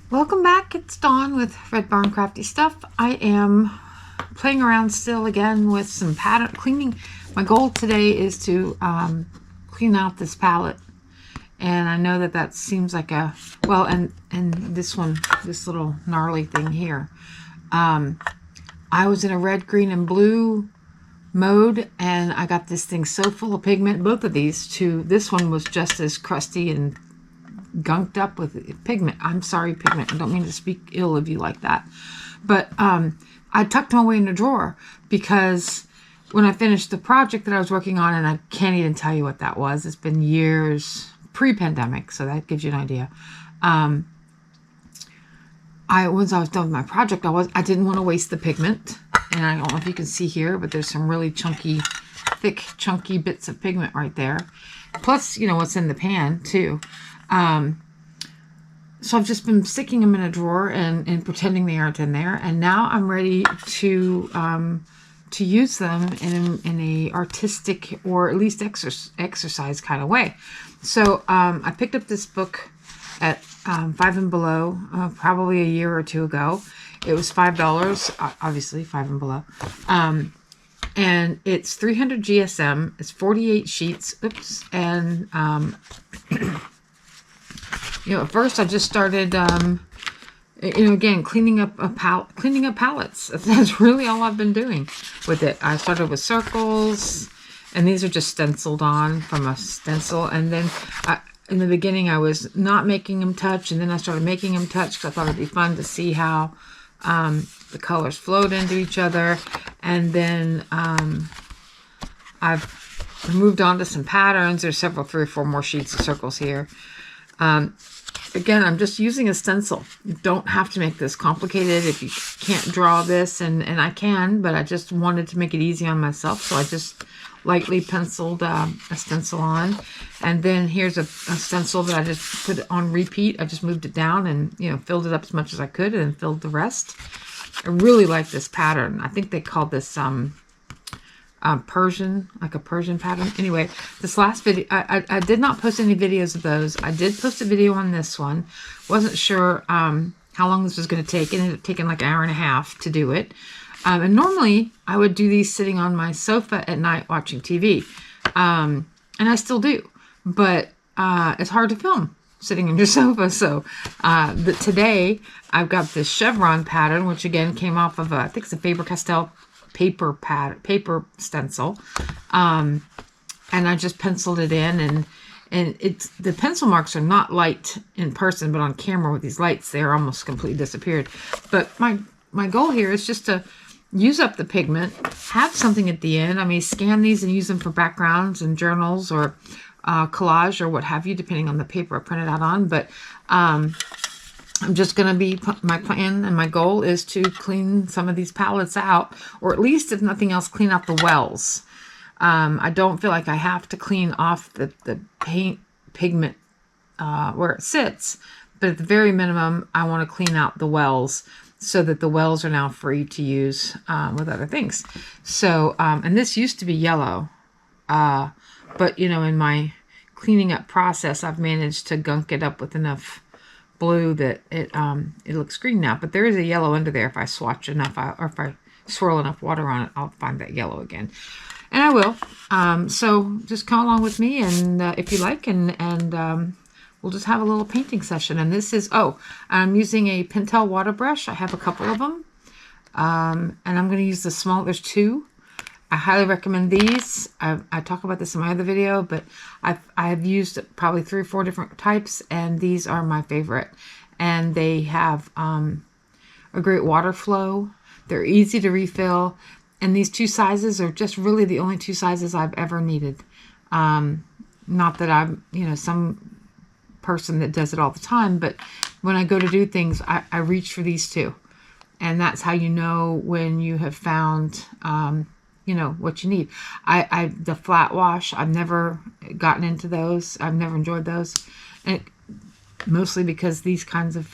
Welcome back. It's Dawn with Red Barn Crafty Stuff. I am playing around still again with some pattern cleaning. My goal today is to clean out this palette, and I know that that seems like a and this one, this little gnarly thing here. I was in a red, green, and blue mode, and I got this thing so full of pigment. Both of these two. This one was just as crusty and gunked up with pigment. I'm sorry, pigment. I don't mean to speak ill of you like that. But I tucked them away in a drawer because when I finished the project that I was working on, and I can't even tell you what that was. It's been years pre-pandemic, so that gives you an idea. Once I was done with my project, I didn't want to waste the pigment. And I don't know if you can see here, but there's some really chunky, thick, chunky bits of pigment right there. Plus, you know, what's in the pan too. So I've just been sticking them in a drawer and pretending they aren't in there. And now I'm ready to use them in a artistic or at least exercise kind of way. So I picked up this book at Five and Below probably a year or two ago. It was $5, obviously Five and Below. And it's 300 GSM. It's 48 sheets. Oops. And you know, at first I just started, again, cleaning up palettes. That's really all I've been doing with it. I started with circles, and these are just stenciled on from a stencil. And then in the beginning, I was not making them touch, and then I started making them touch because I thought it'd be fun to see how the colors flowed into each other. And then I've moved on to some patterns. There's several, 3 or 4 more sheets of circles here. Again, I'm just using a stencil. You don't have to make this complicated if you can't draw this, and I can, but I just wanted to make it easy on myself, so I just lightly penciled a stencil on. And then here's a stencil that I just put on repeat. I just moved it down and, you know, filled it up as much as I could and then filled the rest. I really like this pattern. I think they called this Persian, like a Persian pattern. Anyway, this last video, I did not post any videos of those. I did post a video on this one. Wasn't sure how long this was going to take. It ended up taking like an hour and a half to do it. And normally I would do these sitting on my sofa at night watching TV. And I still do, but it's hard to film sitting on your sofa. So today I've got this Chevron pattern, which again came off of I think it's a Faber-Castell paper stencil, and I just penciled it in, and it's the pencil marks are not light in person, but on camera with these lights they're almost completely disappeared. But my goal here is just to use up the pigment, have something at the end. I mean, scan these and use them for backgrounds and journals or collage or what have you, depending on the paper I printed out on. But I'm just going to be, my plan and my goal is to clean some of these palettes out, or at least, if nothing else, clean out the wells. I don't feel like I have to clean off the pigment where it sits, but at the very minimum, I want to clean out the wells so that the wells are now free to use with other things. So, and this used to be yellow, but, you know, in my cleaning up process, I've managed to gunk it up with enough blue that it looks green now, but there is a yellow under there. If I swatch enough, or if I swirl enough water on it, I'll find that yellow again, and I will. So just come along with me, and if you like, and we'll just have a little painting session. And this is I'm using a Pentel water brush. I have a couple of them, and I'm going to use the small. There's 2. I highly recommend these. I talk about this in my other video, but I've used probably 3 or 4 different types, and these are my favorite. And they have a great water flow. They're easy to refill, and these 2 sizes are just really the only 2 sizes I've ever needed. Not that I'm, you know, some person that does it all the time, but when I go to do things, I reach for these 2, and that's how you know when you have found you know what you need. The flat wash, I've never gotten into those. I've never enjoyed those, and mostly because these kinds of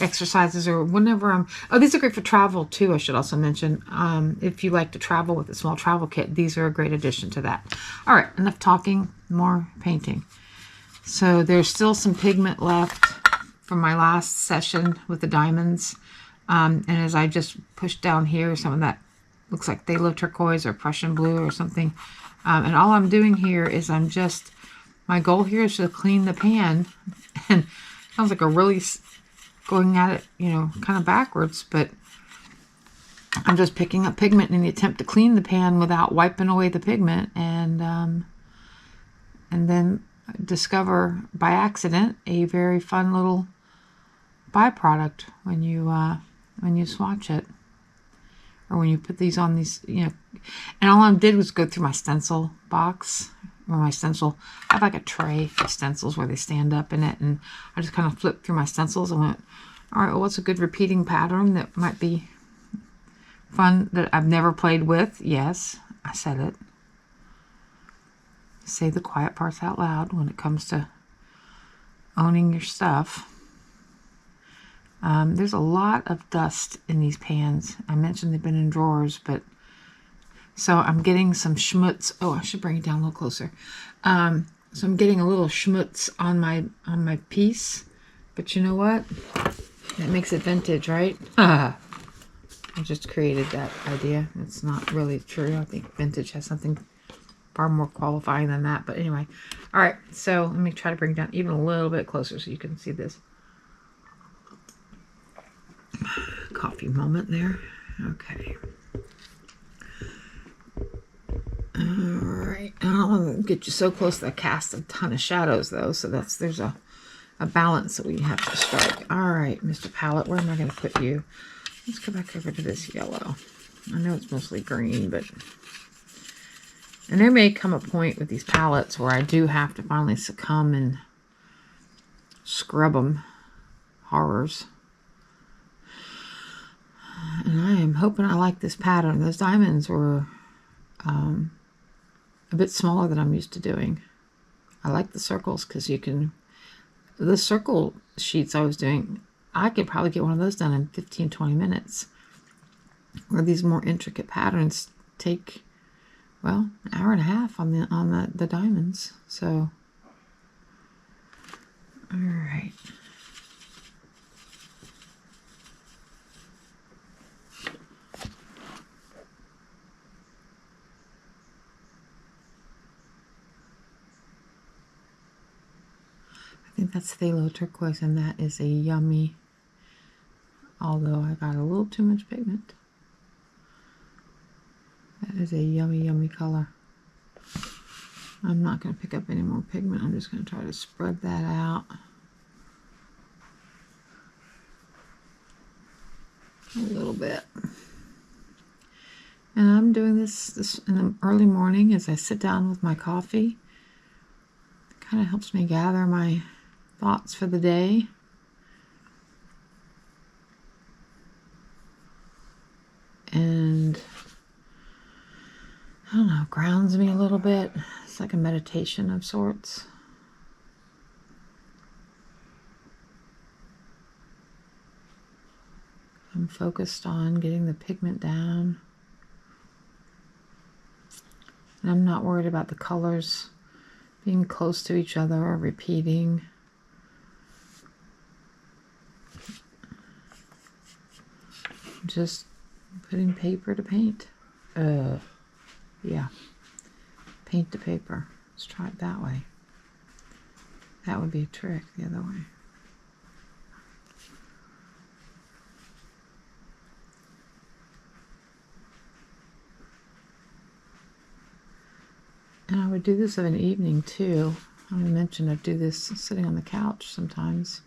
exercises, or whenever these are great for travel too. I should also mention, if you like to travel with a small travel kit, these are a great addition to that. All right, enough talking, more painting. So there's still some pigment left from my last session with the diamonds. And as I just pushed down here, some of that looks like phthalo turquoise or Prussian blue or something. And all I'm doing here is my goal here is to clean the pan. And it sounds like a really going at it, you know, kind of backwards, but I'm just picking up pigment in the attempt to clean the pan without wiping away the pigment, and then discover by accident a very fun little byproduct when you swatch it, or when you put these on these, you know. And all I did was go through my stencil box, or my stencil. I have like a tray of stencils where they stand up in it, and I just kind of flipped through my stencils and went, all right, well, what's a good repeating pattern that might be fun that I've never played with? Yes, I said it. Say the quiet parts out loud when it comes to owning your stuff. There's a lot of dust in these pans. I mentioned they've been in drawers, but so I'm getting some schmutz. Oh, I should bring it down a little closer. So I'm getting a little schmutz on my piece, but you know what? That makes it vintage, right? I just created that idea. It's not really true. I think vintage has something far more qualifying than that. But anyway, all right. So let me try to bring it down even a little bit closer so you can see this. Coffee moment there. Okay. All right. I don't want to get you so close that I cast a ton of shadows though. So there's a balance that we have to strike. All right, Mr. Palette, where am I going to put you? Let's go back over to this yellow. I know it's mostly green, but... And there may come a point with these palettes where I do have to finally succumb and scrub them. Horrors. And I am hoping I like this pattern. Those diamonds were a bit smaller than I'm used to doing. I like the circles because you can... The circle sheets I was doing, I could probably get one of those done in 15-20 minutes. Where these more intricate patterns take, well, an hour and a half on the diamonds. So, all right. I think that's phthalo turquoise, and that is a yummy, although I got a little too much pigment. That is a yummy, yummy color. I'm not going to pick up any more pigment. I'm just going to try to spread that out a little bit. And I'm doing this in the early morning as I sit down with my coffee. It kind of helps me gather my thoughts for the day. And I don't know, grounds me a little bit. It's like a meditation of sorts. I'm focused on getting the pigment down. And I'm not worried about the colors being close to each other or repeating. Just putting paper to paint. Yeah. Paint to paper. Let's try it that way. That would be a trick the other way. And I would do this of an evening too. I mentioned I do this sitting on the couch sometimes.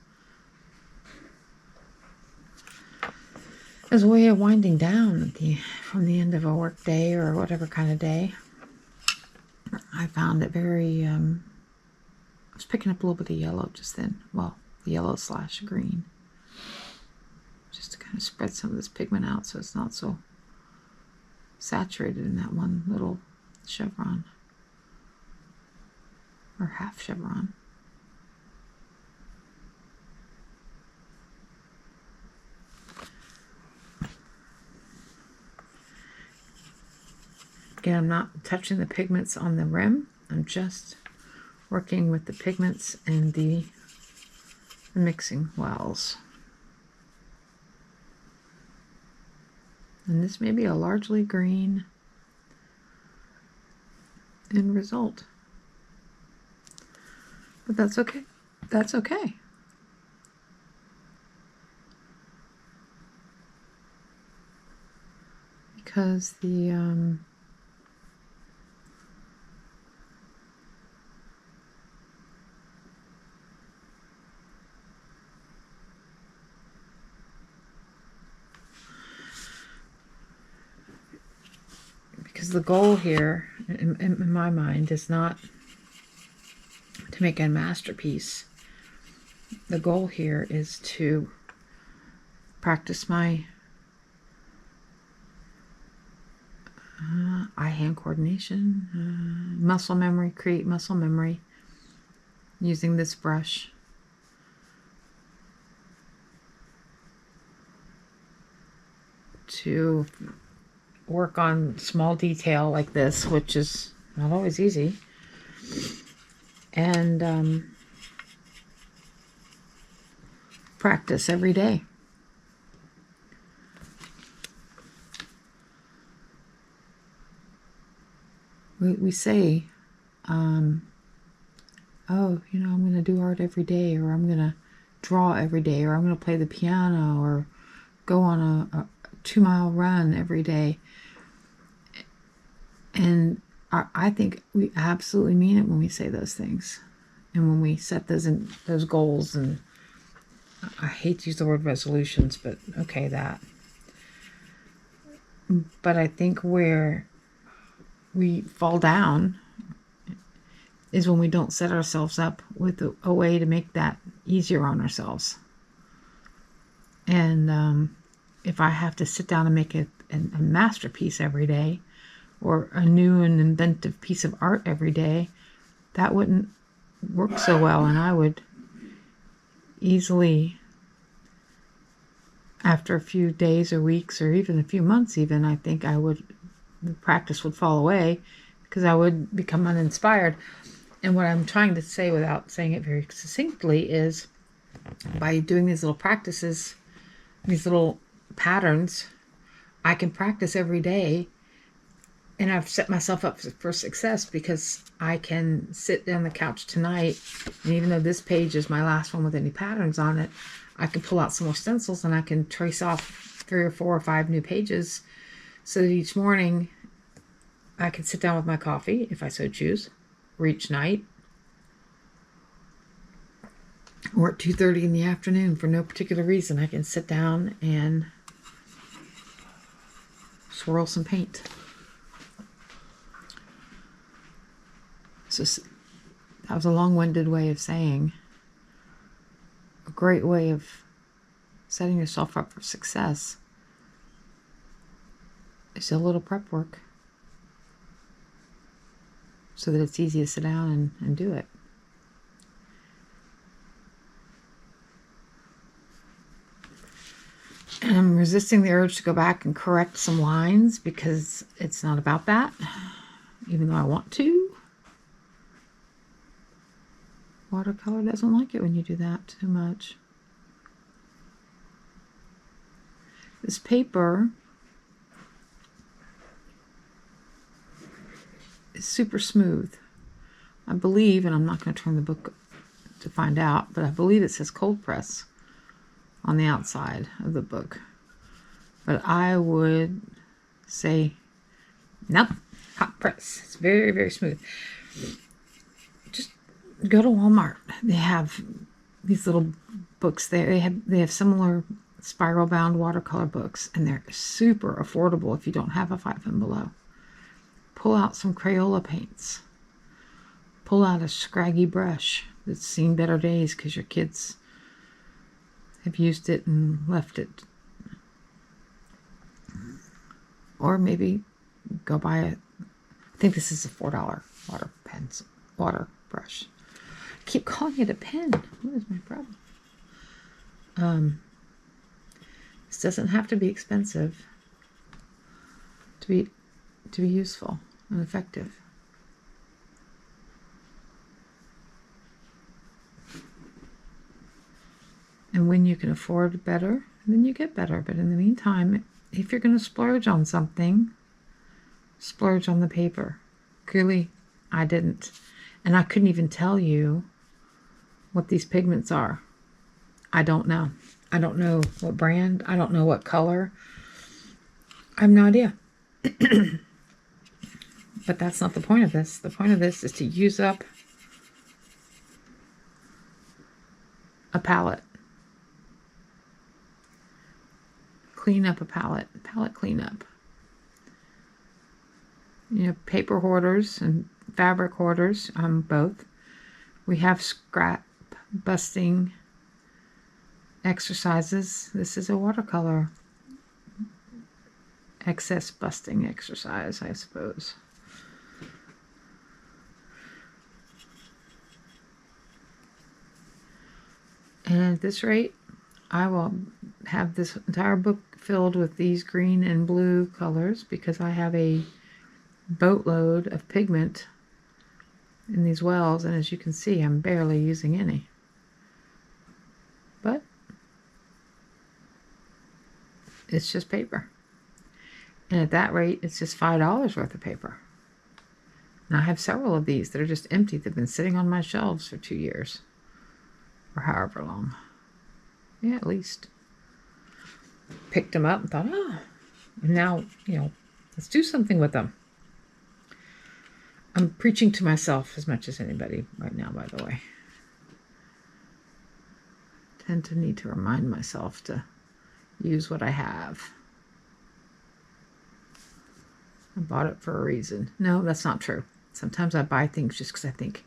As a way of winding down from the end of a work day or whatever kind of day. I found it very, I was picking up a little bit of yellow just then. Well, the yellow/green. Just to kind of spread some of this pigment out so it's not so saturated in that one little chevron. Or half chevron. Again, I'm not touching the pigments on the rim. I'm just working with the pigments and the the mixing wells. And this may be a largely green end result. But that's okay. That's okay. Because the goal here, in my mind, is not to make a masterpiece. The goal here is to practice my eye-hand coordination, muscle memory, create muscle memory using this brush. To work on small detail like this, which is not always easy, and practice every day. We say, oh, you know, I'm going to do art every day, or I'm going to draw every day, or I'm going to play the piano, or go on a 2-mile run every day. And I think we absolutely mean it when we say those things, and when we set those goals. And I hate to use the word resolutions, but okay, that. But I think where we fall down is when we don't set ourselves up with a way to make that easier on ourselves. And if I have to sit down and make a masterpiece every day, or a new and inventive piece of art every day, that wouldn't work so well, and I would easily, after a few days or weeks or even a few months even, I think the practice would fall away, because I would become uninspired. And what I'm trying to say, without saying it very succinctly, is by doing these little practices, these little patterns, I can practice every day. And I've set myself up for success, because I can sit on the couch tonight, and even though this page is my last one with any patterns on it, I can pull out some more stencils and I can trace off 3 or 4 or 5 new pages, so that each morning I can sit down with my coffee, if I so choose, or each night, or at 2:30 in the afternoon for no particular reason, I can sit down and swirl some paint. So that was a long-winded way of saying a great way of setting yourself up for success is a little prep work, so that it's easy to sit down and do it. And I'm resisting the urge to go back and correct some lines, because it's not about that, even though I want to. Watercolor doesn't like it when you do that too much. This paper is super smooth. I believe, and I'm not going to turn the book to find out, but I believe it says cold press on the outside of the book. But I would say, nope, hot press. It's very, very smooth. Just go to Walmart. They have these little books there. They have similar spiral bound watercolor books, and they're super affordable if you don't have a 5 and below. Pull out some Crayola paints. Pull out a scraggy brush that's seen better days because your kids have used it and left it. Or maybe go buy I think this is a $4 water brush. I keep calling it a pen. What is my problem? This doesn't have to be expensive to be useful and effective. And when you can afford better, then you get better. But in the meantime, if you're going to splurge on something, splurge on the paper. Clearly, I didn't. And I couldn't even tell you what these pigments are. I don't know. I don't know what brand. I don't know what color. I have no idea. But that's not the point of this. The point of this is to use up a palette. Clean up a palette. Palette cleanup. You know, paper hoarders and fabric hoarders, both. We have scrap busting exercises. This is a watercolor excess busting exercise, I suppose. And at this rate, I will have this entire book filled with these green and blue colors because I have a boatload of pigment in these wells, and as you can see, I'm barely using any. But it's just paper. And at that rate, it's just $5 worth of paper. And I have several of these that are just empty. They've been sitting on my shelves for 2 years. Or however long. Yeah, at least. Picked them up and thought, oh. And now, you know, let's do something with them. I'm preaching to myself as much as anybody right now, by the way. I tend to need to remind myself to use what I have. I bought it for a reason. No, that's not true. Sometimes I buy things just because I think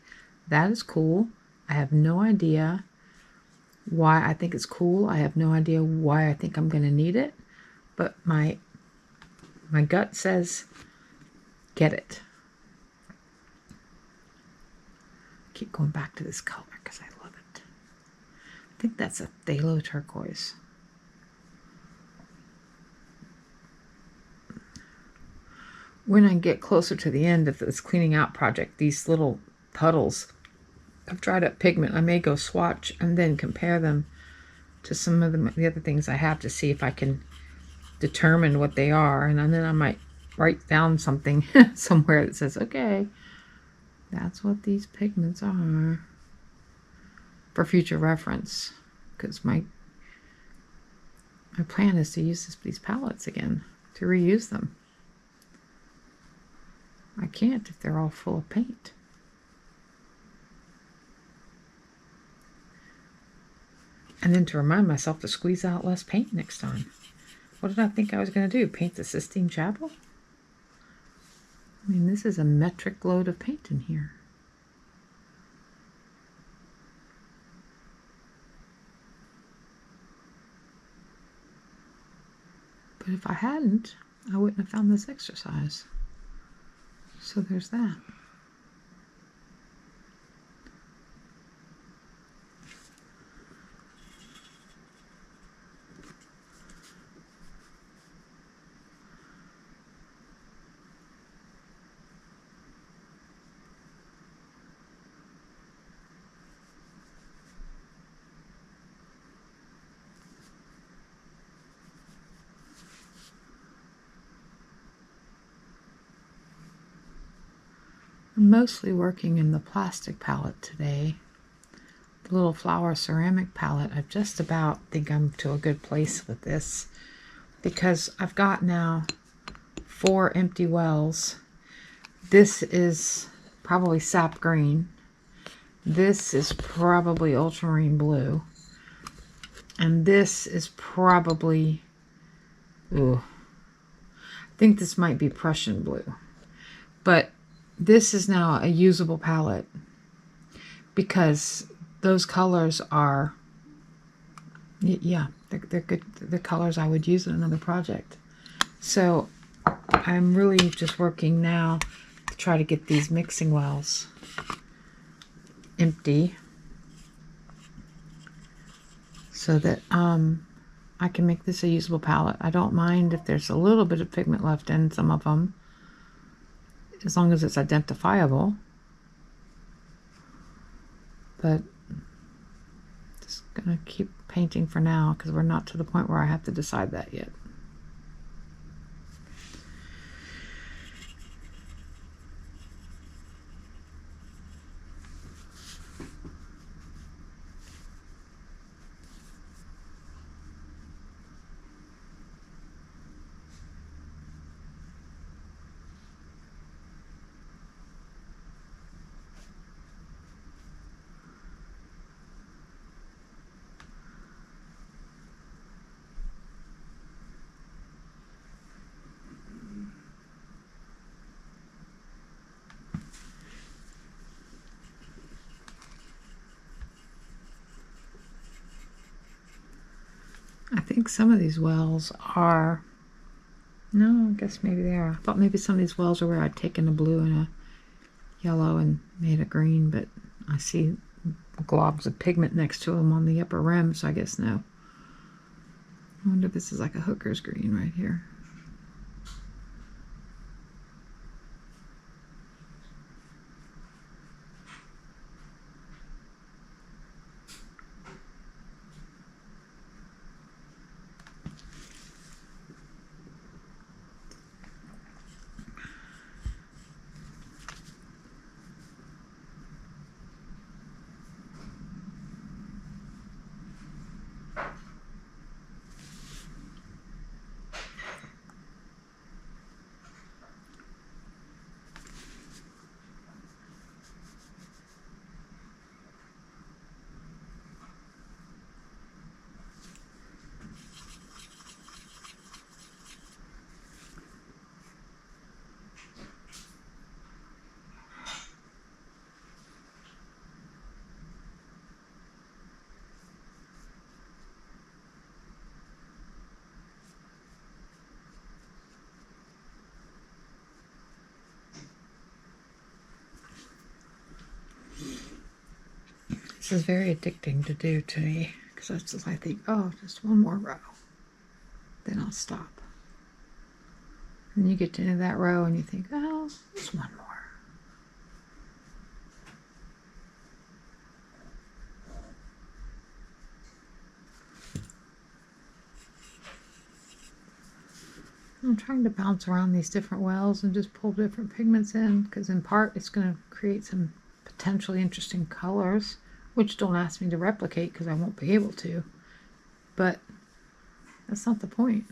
that is cool. I have no idea why I think it's cool. I have no idea why I think I'm going to need it. But my gut says, get it. Keep going back to this color because I love it. I think that's a phthalo turquoise. When I get closer to the end of this cleaning out project, these little puddles of dried up pigment, I may go swatch and then compare them to some of the other things I have to see if I can determine what they are. And then I might write down something somewhere that says, okay, that's what these pigments are, for future reference. Because my plan is to use these palettes again, to reuse them. I can't if they're all full of paint. And then to remind myself to squeeze out less paint next time. What did I think I was going to do? Paint the Sistine Chapel? I mean, this is a metric load of paint in here. But if I hadn't, I wouldn't have found this exercise. So there's that. I'm mostly working in the plastic palette today. The little flower ceramic palette. I just about think I'm to a good place with this because I've got now 4 empty wells. This is probably sap green. This is probably ultramarine blue. And this is probably, I think this might be Prussian blue. But this is now a usable palette because those colors are, yeah, they're good. The colors I would use in another project. So I'm really just working now to try to get these mixing wells empty so that I can make this a usable palette. I don't mind if there's a little bit of pigment left in some of them, as long as it's identifiable. But just gonna keep painting for now because we're not to the point where I have to decide that yet. I think some of these wells are, no, I guess maybe they are. I thought maybe some of these wells are where I'd taken a blue and a yellow and made a green, but I see globs of pigment next to them on the upper rim, so I guess no. I wonder if this is like a hooker's green right here. This is very addicting to do to me because that's just, I think, oh, just one more row, then I'll stop. And you get to the end of that row and you think, oh, just one more. I'm trying to bounce around these different wells and just pull different pigments in because in part it's going to create some potentially interesting colors, which don't ask me to replicate because I won't be able to, but that's not the point.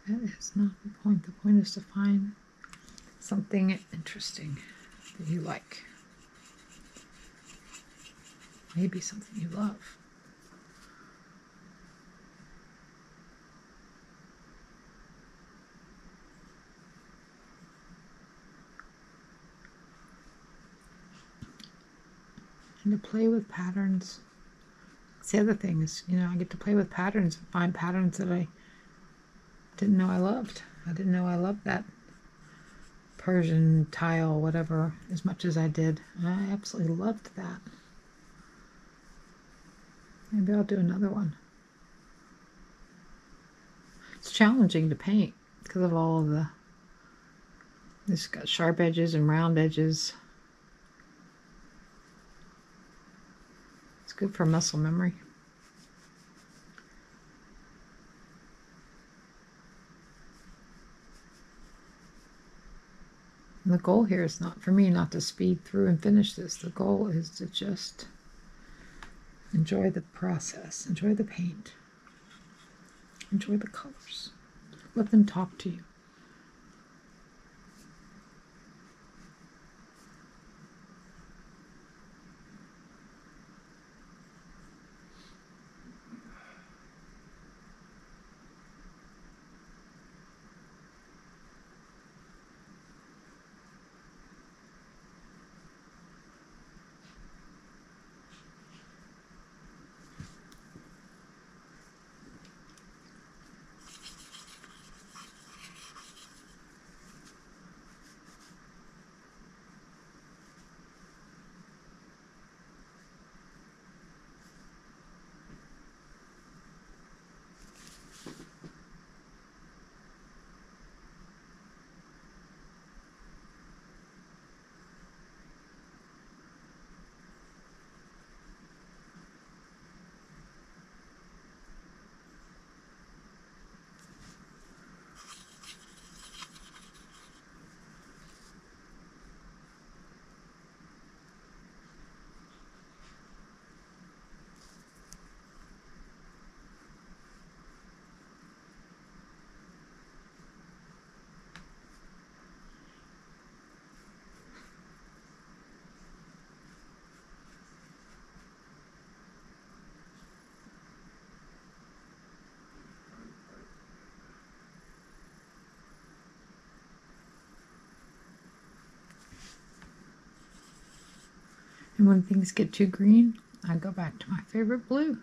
That is not the point. The point is to find something interesting that you like. Maybe something you love. And to play with patterns. That's the other thing is, you know, I get to play with patterns and find patterns that I didn't know I loved. I didn't know I loved that Persian tile, whatever, as much as I did. And I absolutely loved that. Maybe I'll do another one. It's challenging to paint because of all of the, it's got sharp edges and round edges. It's good for muscle memory. And the goal here is not for me not to speed through and finish this. The goal is to just enjoy the process, enjoy the paint, enjoy the colors. Let them talk to you. And when things get too green, I go back to my favorite blue.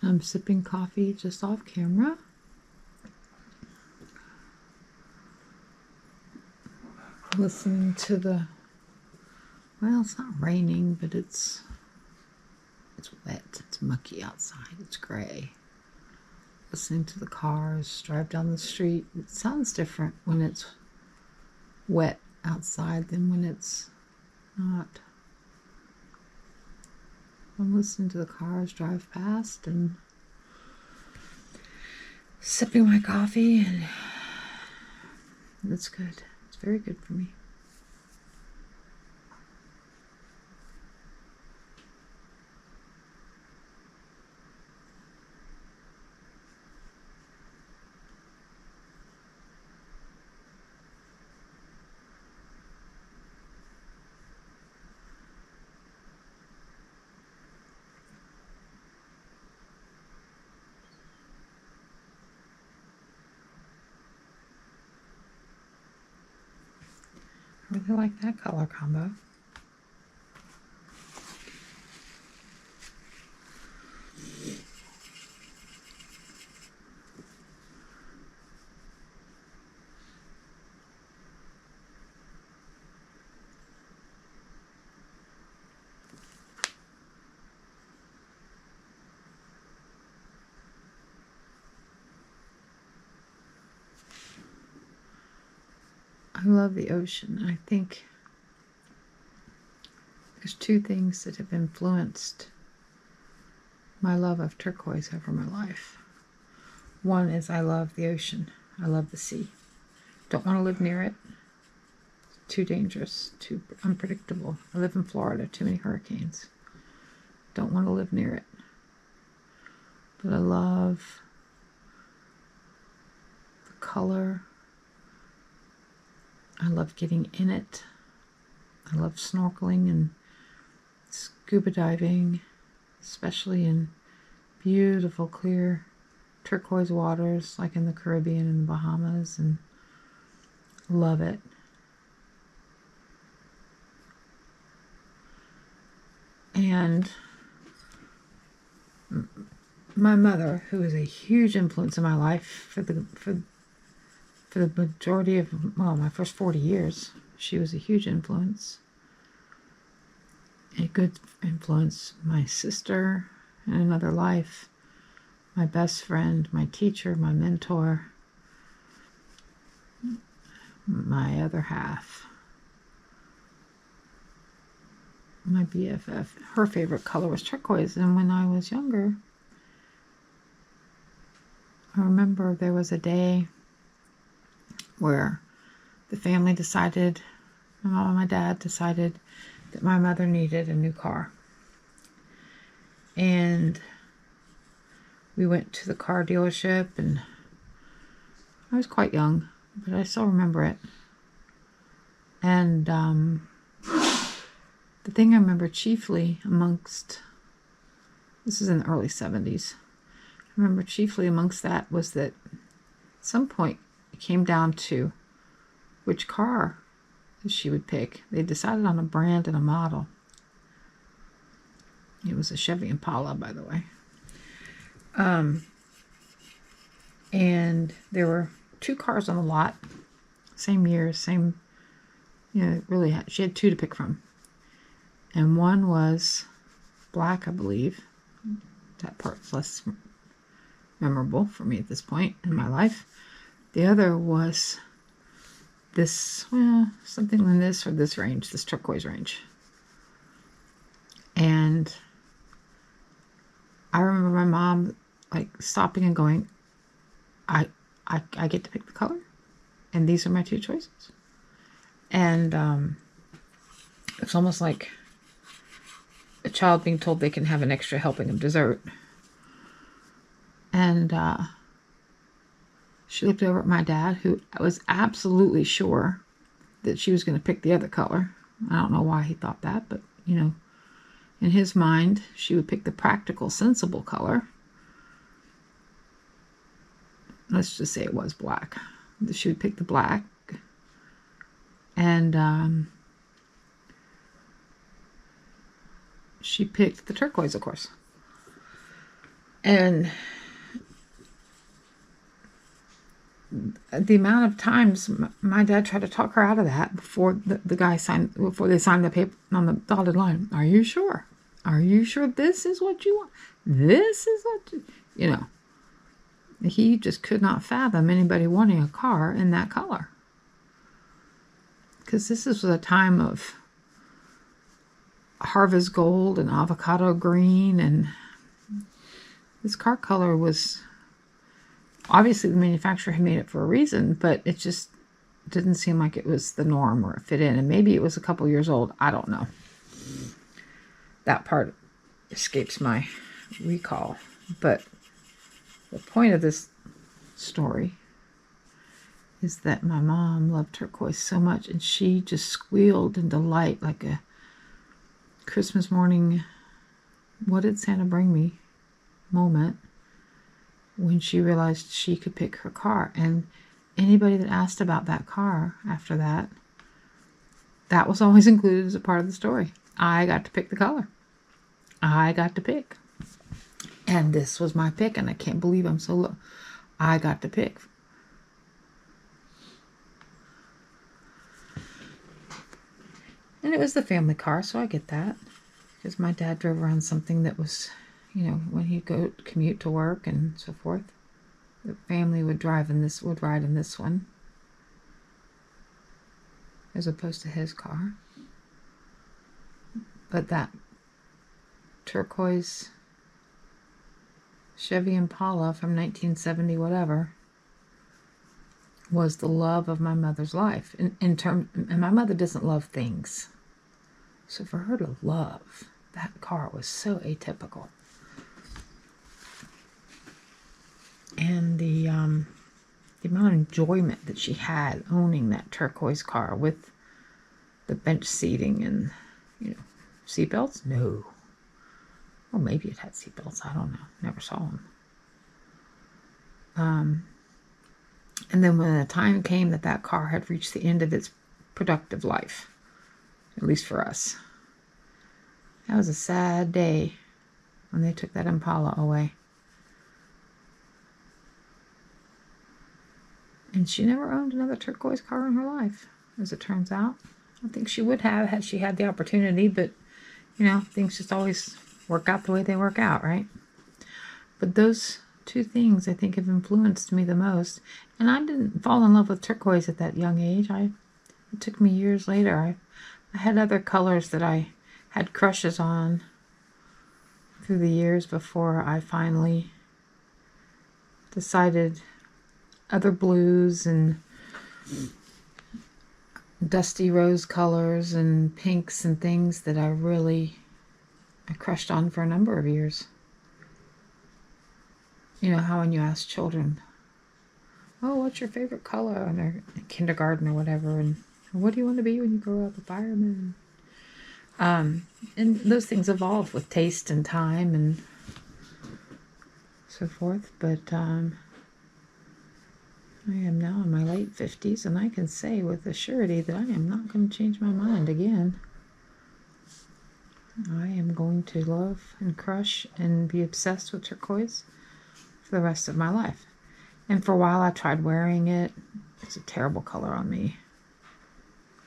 I'm sipping coffee just off camera. Listening to the, well, it's not raining, but it's wet. It's mucky outside. It's gray. Listening to the cars drive down the street. It sounds different when it's wet outside than when it's not. I'm listening to the cars drive past and sipping my coffee, and it's good. It's very good for me. I really like that color combo. I love the ocean. I think there's two things that have influenced my love of turquoise over my life. One is I love the ocean. I love the sea. Don't want to live near it. It's too dangerous, too unpredictable. I live in Florida, too many hurricanes. Don't want to live near it. But I love the color. I love getting in it. I love snorkeling and scuba diving, especially in beautiful, clear turquoise waters like in the Caribbean and the Bahamas, and love it. And my mother, who was a huge influence in my life for the majority of, well, my first 40 years, she was a huge influence. A good influence. My sister in another life, my best friend, my teacher, my mentor, my other half, my BFF. Her favorite color was turquoise, and when I was younger, I remember there was a day where the family decided, my mom and my dad decided that my mother needed a new car. And we went to the car dealership, and I was quite young, but I still remember it. And the thing I remember chiefly amongst, this is in the early 70s, I remember chiefly amongst that was that at some point it came down to which car she would pick. They decided on a brand and a model. It was a Chevy Impala, by the way. And there were two cars on the lot, same year, same, really, she had two to pick from. And one was black, I believe. That part's less memorable for me at this point in my life. The other was this, something in this or this range, this turquoise range. And I remember my mom like stopping and going, I get to pick the color, and these are my two choices. And it's almost like a child being told they can have an extra helping of dessert. And she looked over at my dad, who was absolutely sure that she was going to pick the other color. I don't know why he thought that, but, you know, in his mind, she would pick the practical, sensible color. Let's just say it was black. She would pick the black. And she picked the turquoise, of course. And the amount of times my dad tried to talk her out of that before the guy signed, before they signed the paper on the dotted line. Are you sure? Are you sure this is what you want? This is what you know. He just could not fathom anybody wanting a car in that color. Because this was a time of harvest gold and avocado green, and this car color was, obviously the manufacturer had made it for a reason, but it just didn't seem like it was the norm or it fit in. And maybe it was a couple years old. I don't know. That part escapes my recall. But the point of this story is that my mom loved turquoise so much, and she just squealed in delight like a Christmas morning, what did Santa bring me moment, when she realized she could pick her car. And anybody that asked about that car after that, that was always included as a part of the story. I got to pick the color. I got to pick. And this was my pick, and I can't believe I'm so low. I got to pick. And it was the family car, so I get that. Because my dad drove around something that was, you know, when he'd go commute to work and so forth, the family would ride in this one, as opposed to his car. But that turquoise Chevy Impala from 1970 whatever was the love of my mother's life. And my mother doesn't love things. So for her to love that car was so atypical. And the amount of enjoyment that she had owning that turquoise car with the bench seating and, you know, seatbelts? No. Well, maybe it had seatbelts. I don't know. Never saw them. And then when the time came that that car had reached the end of its productive life, at least for us, that was a sad day when they took that Impala away. And she never owned another turquoise car in her life, as it turns out. I think she would have had she had the opportunity, but, you know, things just always work out the way they work out, right? But those two things, I think, have influenced me the most. And I didn't fall in love with turquoise at that young age. It took me years later. I had other colors that I had crushes on through the years before I finally decided other blues and dusty rose colors and pinks and things that I crushed on for a number of years. You know how when you ask children, oh, what's your favorite color? And they're in kindergarten or whatever, and what do you want to be when you grow up? A fireman. And those things evolve with taste and time and so forth. But I am now in my late 50s, and I can say with a surety that I am not going to change my mind again. I am going to love and crush and be obsessed with turquoise for the rest of my life. And for a while I tried wearing it. It's a terrible color on me.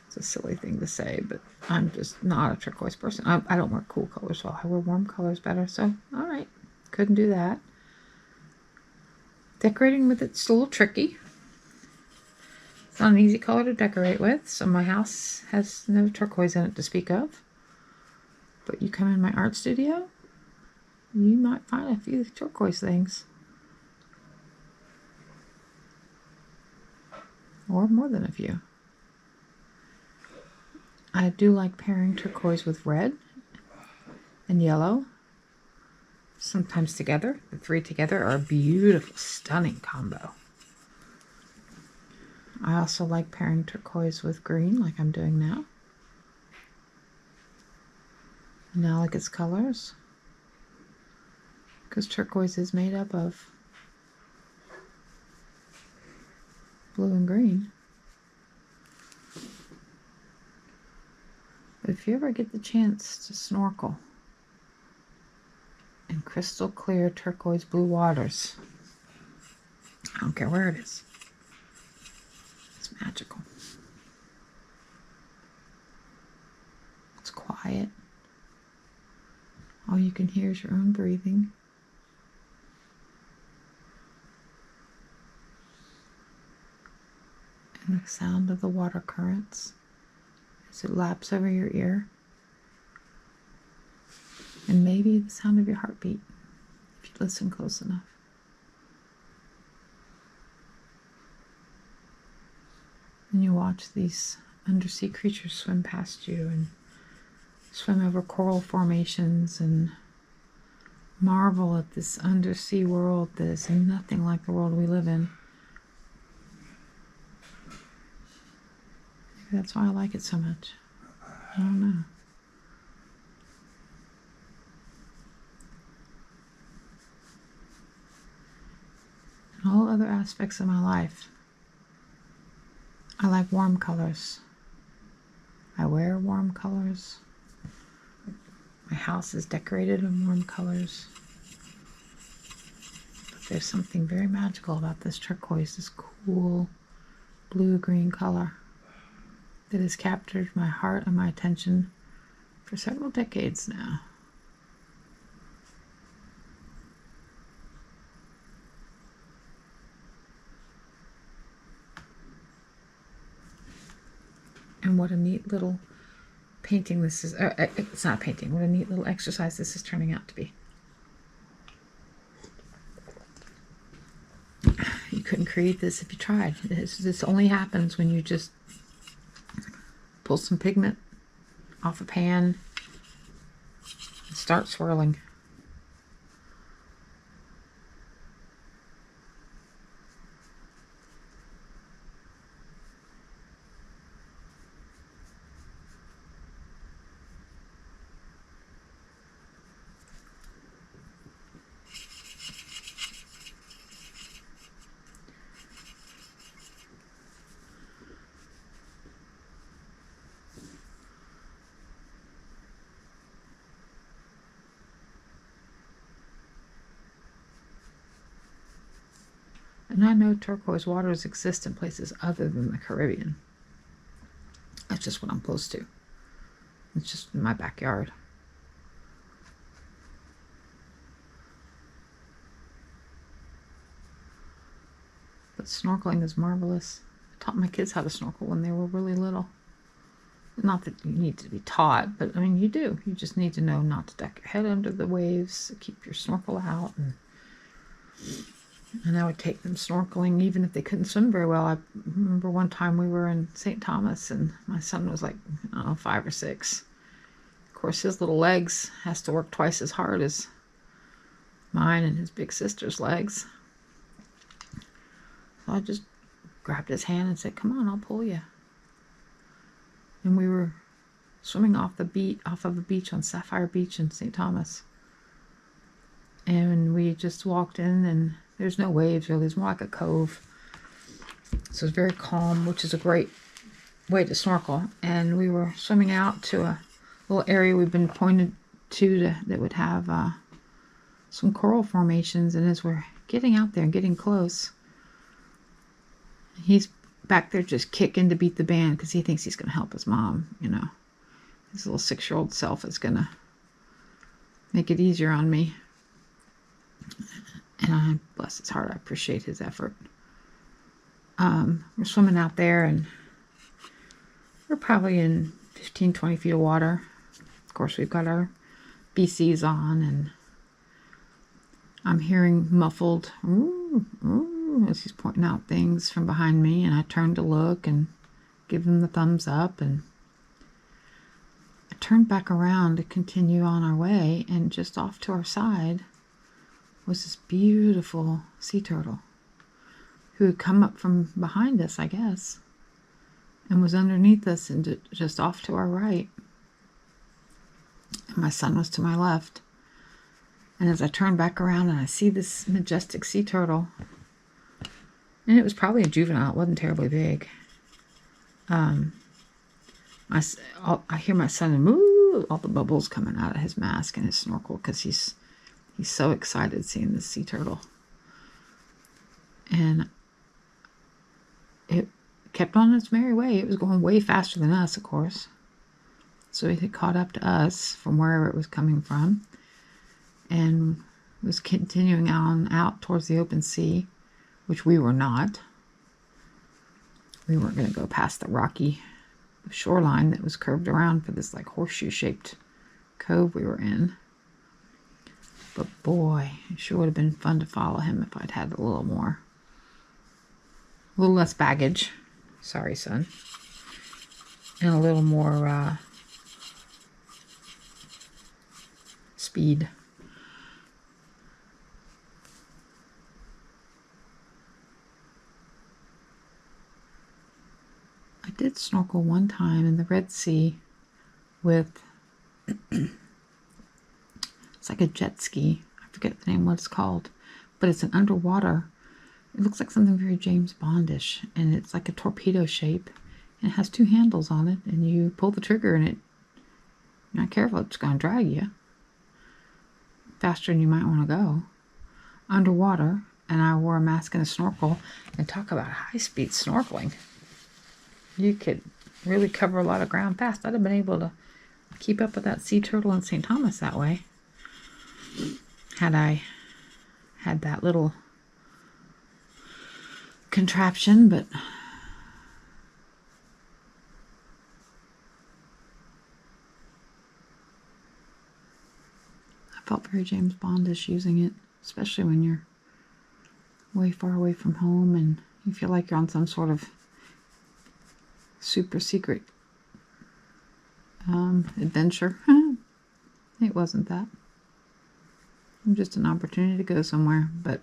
It's a silly thing to say, but I'm just not a turquoise person. I don't wear cool colors, so I wear warm colors better. So, all right, couldn't do that. Decorating with it's a little tricky. It's not an easy color to decorate with, so my house has no turquoise in it to speak of. But you come in my art studio, you might find a few turquoise things. or more than a few. I do like pairing turquoise with red and yellow, sometimes together. The three together are a beautiful, stunning combo. I also like pairing turquoise with green, like I'm doing now. And now look at its colors, because turquoise is made up of blue and green. But if you ever get the chance to snorkel in crystal clear turquoise blue waters, I don't care where it is, it's magical. It's quiet. All you can hear is your own breathing. And the sound of the water currents as it laps over your ear. And maybe the sound of your heartbeat, if you listen close enough. And you watch these undersea creatures swim past you and swim over coral formations and marvel at this undersea world that is nothing like the world we live in. Maybe that's why I like it so much. I don't know. In all other aspects of my life, I like warm colors. I wear warm colors. My house is decorated in warm colors. But there's something very magical about this turquoise, this cool blue-green color that has captured my heart and my attention for several decades now. And what a neat little painting this is. It's not a painting. What a neat little exercise this is turning out to be. You couldn't create this if you tried. This only happens when you just pull some pigment off a pan and start swirling. And I know turquoise waters exist in places other than the Caribbean. That's just what I'm close to. It's just in my backyard. But snorkeling is marvelous. I taught my kids how to snorkel when they were really little. Not that you need to be taught, but I mean you do. You just need to know not to duck your head under the waves, keep your snorkel out, and I would take them snorkeling even if they couldn't swim very well. I remember one time we were in St. Thomas and my son was like, I don't know, 5 or 6. Of course, his little legs has to work twice as hard as mine and his big sister's legs. So I just grabbed his hand and said, come on, I'll pull you. And we were swimming off of a beach on Sapphire Beach in St. Thomas. And we just walked in and there's no waves really. It's more like a cove. So it's very calm, which is a great way to snorkel. And we were swimming out to a little area we've been pointed to that would have some coral formations. And as we're getting out there and getting close, he's back there just kicking to beat the band because he thinks he's going to help his mom, you know. His little 6-year-old self is going to make it easier on me. And I, bless his heart, I appreciate his effort. We're swimming out there and we're probably in 15, 20 feet of water. Of course, we've got our BCs on and I'm hearing muffled, ooh, ooh, as he's pointing out things from behind me, and I turned to look and give him the thumbs up, and I turned back around to continue on our way, and just off to our side was this beautiful sea turtle who had come up from behind us, I guess, and was underneath us and just off to our right. And my son was to my left. And as I turn back around and I see this majestic sea turtle, and it was probably a juvenile, it wasn't terribly big. I hear my son moo, all the bubbles coming out of his mask and his snorkel, because he's so excited seeing this sea turtle. And it kept on its merry way. It was going way faster than us, of course. So it had caught up to us from wherever it was coming from, and was continuing on out towards the open sea, which we were not. We weren't going to go past the rocky shoreline that was curved around for this like horseshoe-shaped cove we were in. But boy, it sure would have been fun to follow him if I'd had a little less baggage. Sorry, son. And a little more speed. I did snorkel one time in the Red Sea with, it's like a jet ski. I forget the name, what it's called, but it's an underwater. It looks like something very James Bondish, and it's like a torpedo shape, and it has two handles on it, and you pull the trigger, and you're not careful, it's going to drag you faster than you might want to go underwater. And I wore a mask and a snorkel, and talk about high-speed snorkeling. You could really cover a lot of ground fast. I'd have been able to keep up with that sea turtle in St. Thomas that way, had I had that little contraption. But I felt very James Bondish using it, especially when you're way far away from home and you feel like you're on some sort of super secret adventure. It wasn't that. Just an opportunity to go somewhere, but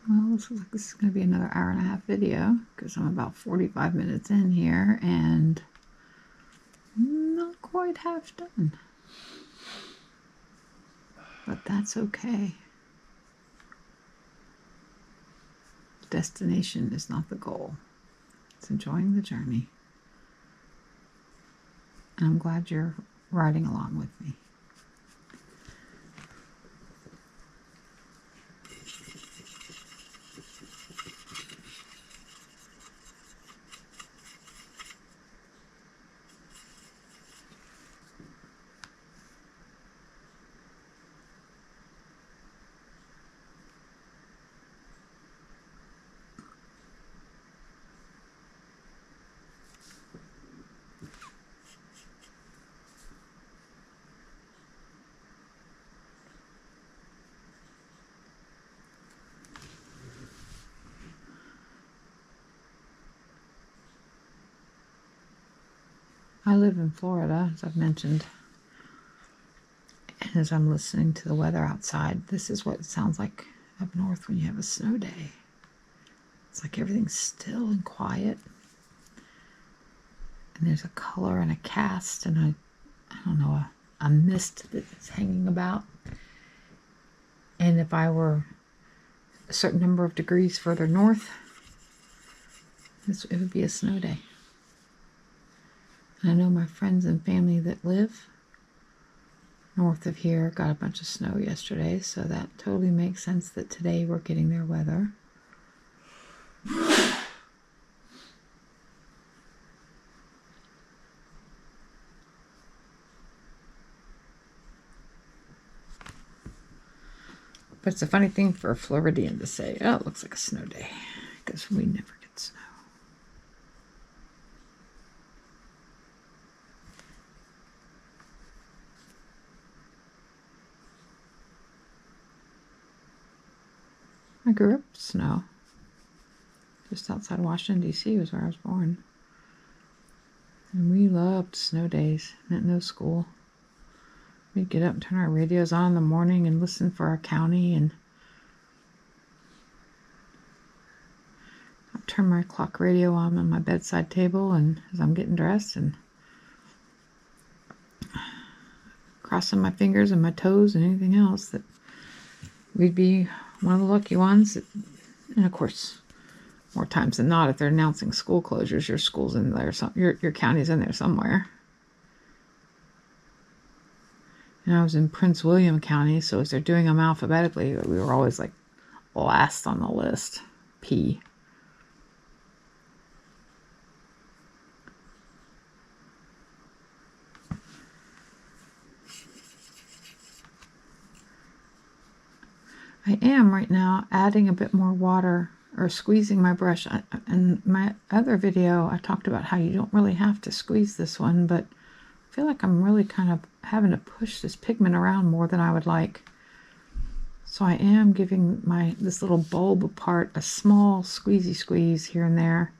well, this looks like this is going to be another hour-and-a-half video, because I'm about 45 minutes in here and not quite half done. But that's okay. Destination is not the goal. It's enjoying the journey. And I'm glad you're riding along with me. I live in Florida, as I've mentioned, and as I'm listening to the weather outside, this is what it sounds like up north when you have a snow day. It's like everything's still and quiet, and there's a color and a cast and I don't know, a mist that's hanging about. And if I were a certain number of degrees further north, it would be a snow day. And I know my friends and family that live north of here got a bunch of snow yesterday, so that totally makes sense that today we're getting their weather. But it's a funny thing for a Floridian to say, oh, it looks like a snow day, because we never get snow. I grew up with snow. Just outside Washington, D.C. was where I was born. And we loved snow days. Meant no school. We'd get up and turn our radios on in the morning and listen for our county. And I'd turn my clock radio on my bedside table and as I'm getting dressed and crossing my fingers and my toes and anything else that we'd be one of the lucky ones. And of course, more times than not, if they're announcing school closures, your school's in there, your county's in there somewhere. And I was in Prince William County, so as they're doing them alphabetically, we were always like last on the list. P. I am right now adding a bit more water or squeezing my brush. In my other video, I talked about how you don't really have to squeeze this one, but I feel like I'm really kind of having to push this pigment around more than I would like. So I am giving this little bulb part a small squeezy squeeze here and there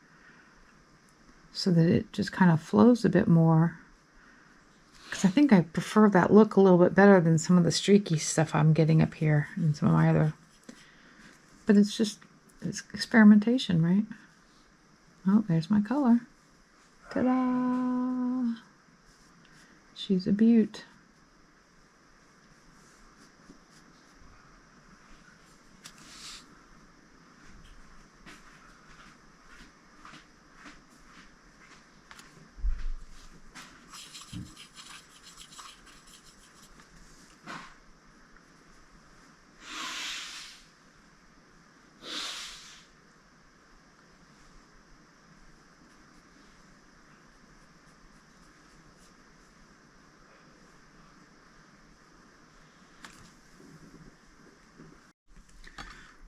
so that it just kind of flows a bit more. Because I think I prefer that look a little bit better than some of the streaky stuff I'm getting up here and some of my other. But it's experimentation, right? Oh, there's my color. Ta-da! She's a beaut.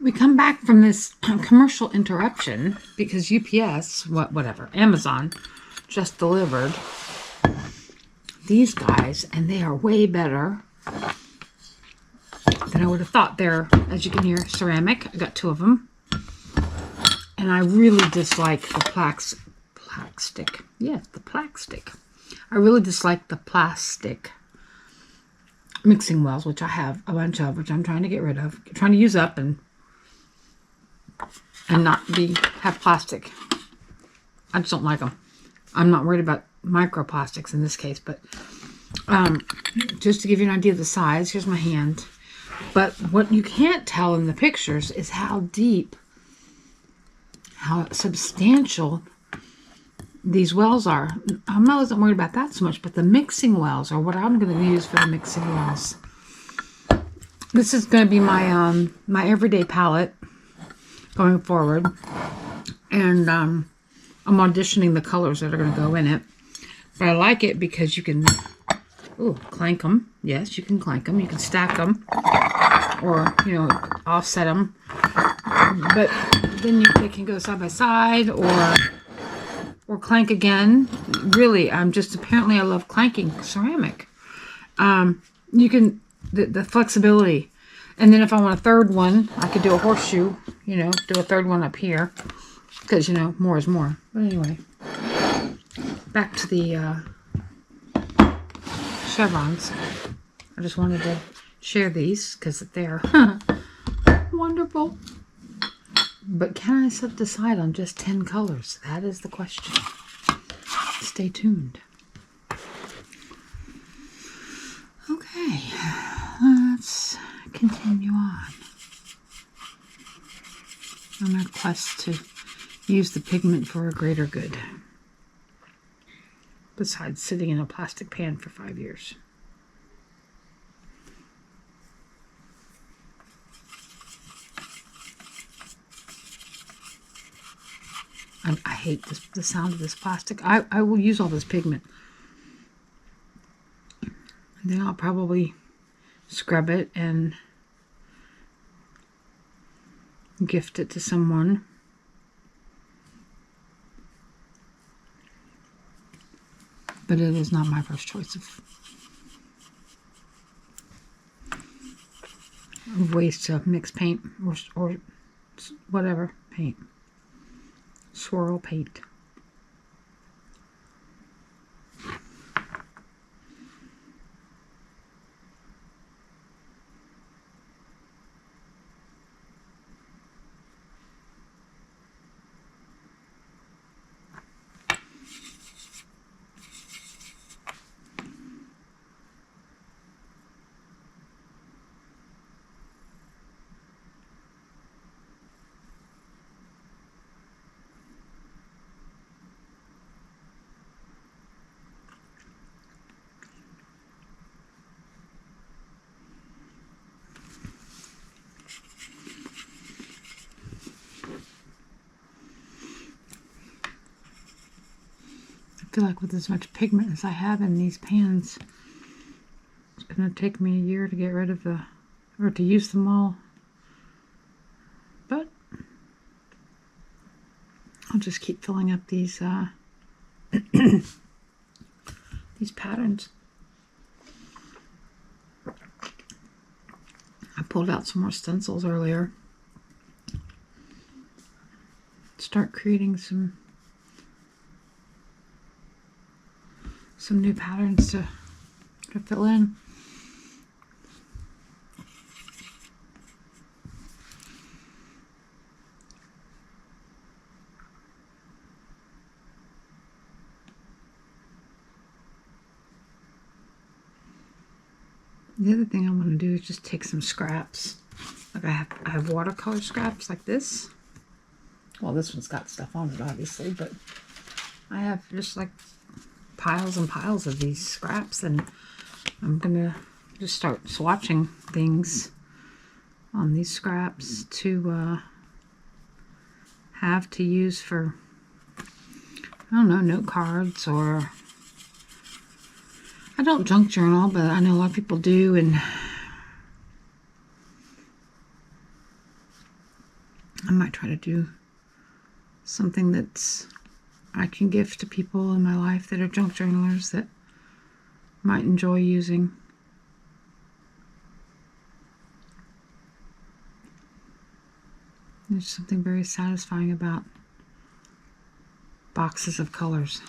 We come back from this commercial interruption because UPS, whatever, Amazon just delivered these guys, and they are way better than I would have thought. They're, as you can hear, ceramic. I got 2 of them. And I really dislike the plastic. Yes, the plastic. I really dislike the plastic mixing wells, which I have a bunch of, which I'm trying to get rid of. Trying to use up and not have plastic. I just don't like them. I'm not worried about microplastics in this case, but just to give you an idea of the size, here's my hand. But what you can't tell in the pictures is how deep, how substantial these wells are. I wasn't worried about that so much, but the mixing wells are what I'm going to use for the mixing wells. This is going to be my my everyday palette going forward, and I'm auditioning the colors that are going to go in it. But I like it because you can clank them. Yes, you can clank them. You can stack them, or offset them. But then they can go side by side, or clank again. Really, apparently I love clanking ceramic. You can the flexibility. And then if I want a third one, I could do a horseshoe, do a third one up here. Because, more is more. But anyway, back to the chevrons. I just wanted to share these because they're wonderful. But can I decide on just 10 colors? That is the question. Stay tuned. Okay, let's continue on our quest to use the pigment for a greater good, besides sitting in a plastic pan for 5 years. I hate the sound of this plastic. I will use all this pigment. And then I'll probably scrub it and gift it to someone. But it is not my first choice of ways to mix paint or whatever paint. Swirl paint. I feel like with as much pigment as I have in these pans, it's going to take me a year to get rid of or to use them all. But I'll just keep filling up these these patterns. I pulled out some more stencils earlier. Start creating some new patterns to fill in. The other thing I'm going to do is just take some scraps. Like I have watercolor scraps like this. Well, this one's got stuff on it, obviously, but I have just like piles and piles of these scraps, and I'm gonna just start swatching things on these scraps to have to use for, I don't know, note cards, or I don't junk journal, but I know a lot of people do, and I might try to do something that's I can give to people in my life that are junk journalers that might enjoy using. There's something very satisfying about boxes of colors.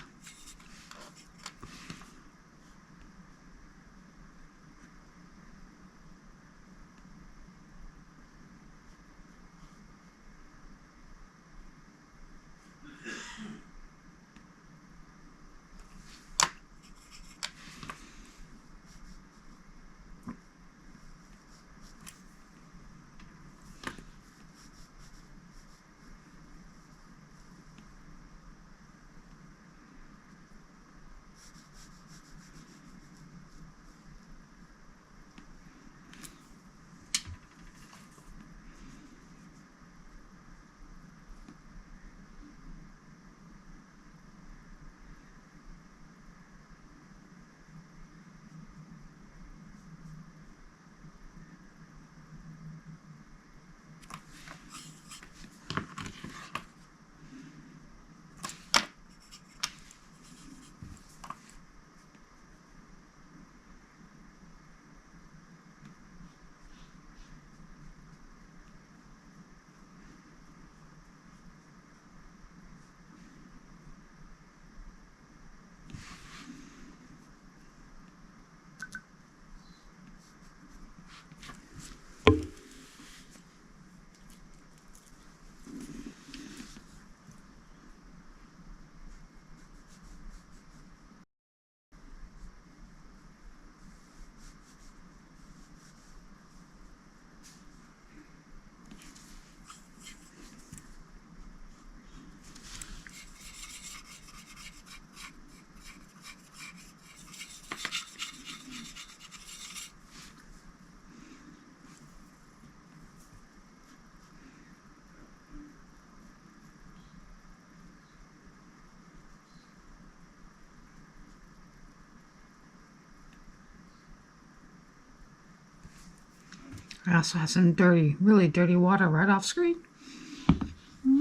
I also have some dirty, really dirty water right off screen.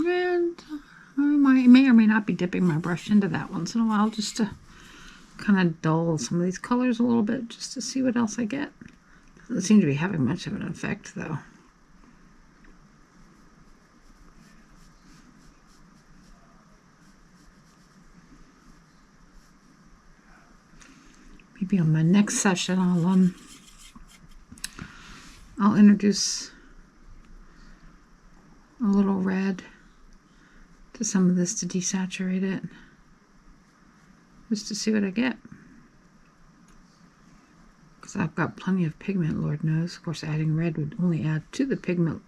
And I may or may not be dipping my brush into that once in a while just to kind of dull some of these colors a little bit, just to see what else I get. Doesn't seem to be having much of an effect though. Maybe on my next session I'll introduce a little red to some of this to desaturate it, just to see what I get. Because I've got plenty of pigment, Lord knows. Of course, adding red would only add to the pigment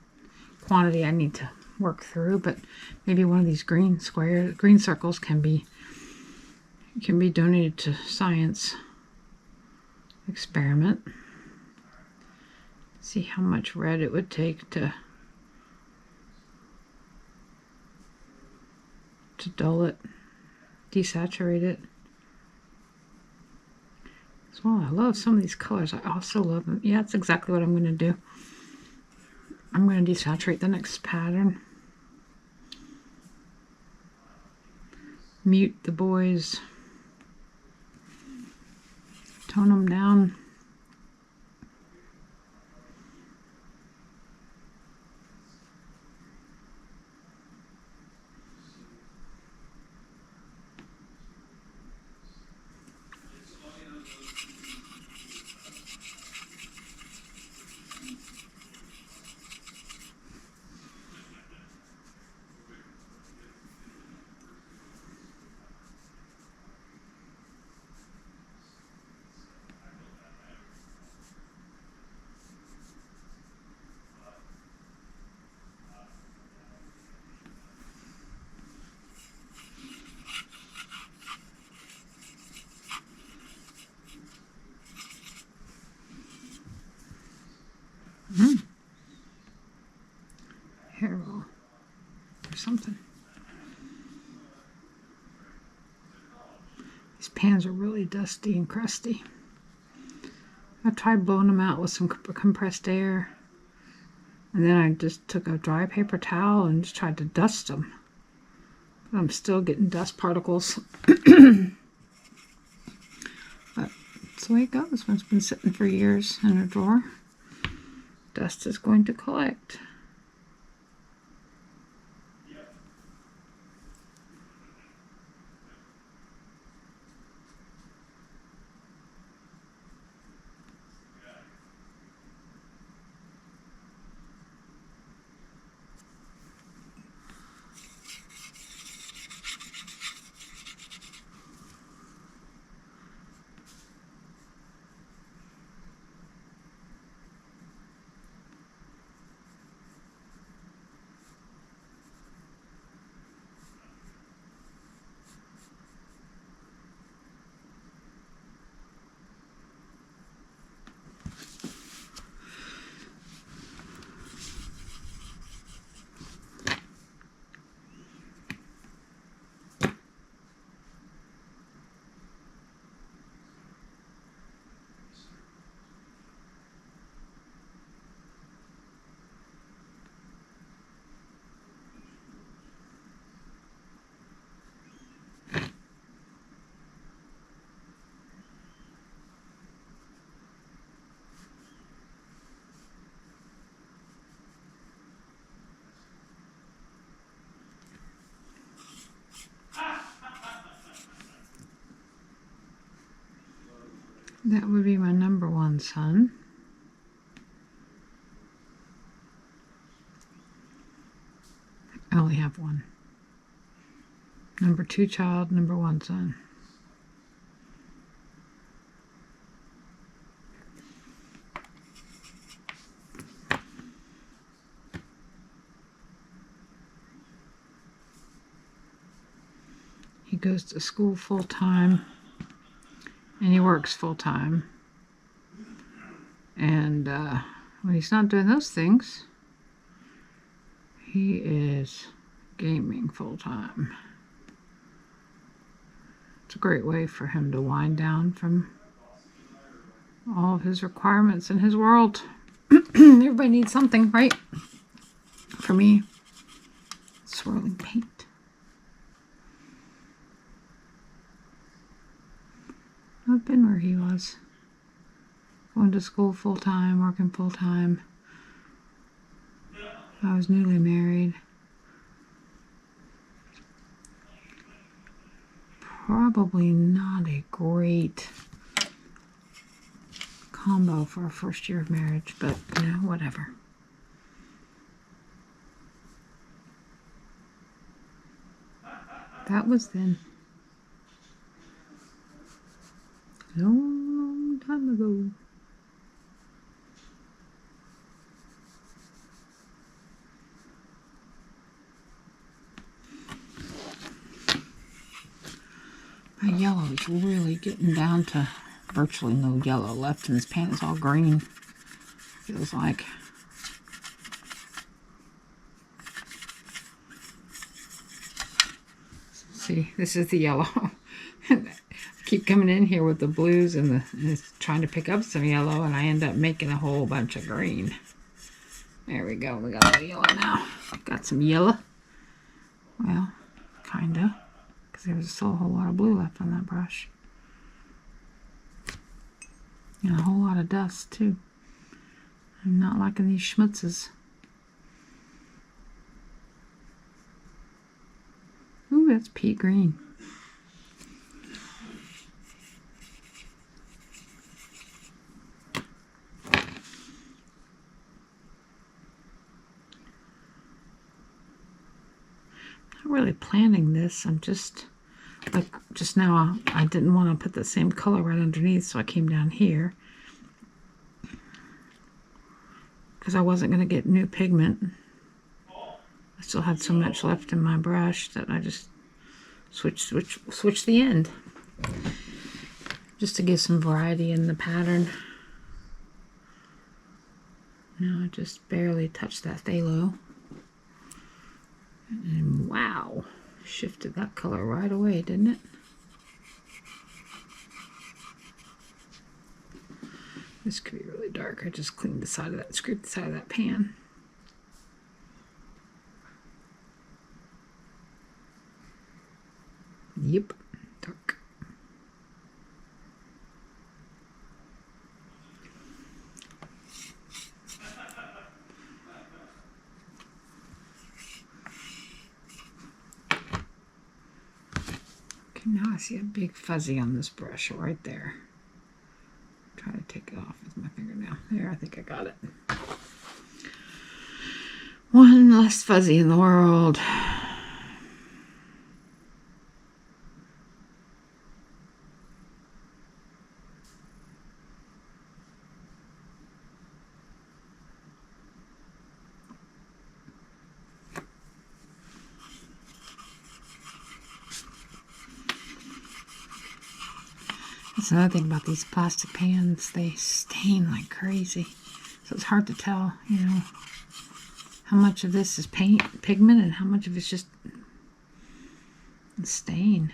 quantity I need to work through, but maybe one of these green circles can be donated to science experiment. See how much red it would take to dull it, desaturate it. As well, I love some of these colors. I also love them. Yeah, that's exactly what I'm going to do. I'm going to desaturate the next pattern. Mute the boys. Tone them down. Hair roll or something. These pans are really dusty and crusty. I tried blowing them out with some compressed air, and then I just took a dry paper towel and just tried to dust them. But I'm still getting dust particles. But that's the way it goes when it's been sitting for years in a drawer. Dust is going to collect. That would be my number one son. I only have one. Number two child, number one son. He goes to school full time. And he works full-time. And when he's not doing those things, he is gaming full-time. It's a great way for him to wind down from all of his requirements in his world. Everybody needs something, right? For me, it's swirling paint. I've been where he was. Going to school full-time, working full-time. I was newly married. Probably not a great combo for our first year of marriage, but you know, whatever. That was then. Long, long time ago. My yellow is really getting down to virtually no yellow left, and this pan is all green. Feels like. See, this is the yellow. Keep coming in here with the blues and it's trying to pick up some yellow, and I end up making a whole bunch of green. There we go. We got a little yellow now. Got some yellow. Well, kinda. Because there was still a whole lot of blue left on that brush. And a whole lot of dust, too. I'm not liking these schmutzes. Ooh, that's pea green. Not really planning this. I'm just, like, just now I didn't want to put the same color right underneath, so I came down here. Because I wasn't going to get new pigment. I still had so much left in my brush that I just switched the end. Just to give some variety in the pattern. Now I just barely touched that phthalo. And wow, shifted that color right away, didn't it? This could be really dark. I just cleaned the side of that, scraped the side of that pan. Yep, dark. Okay, now I see a big fuzzy on this brush right there. Try to take it off with my fingernail. There, I think I got it. One less fuzzy in the world. That's another thing about these plastic pans. They stain like crazy. So it's hard to tell, you know, how much of this is pigment and how much of it's just stain.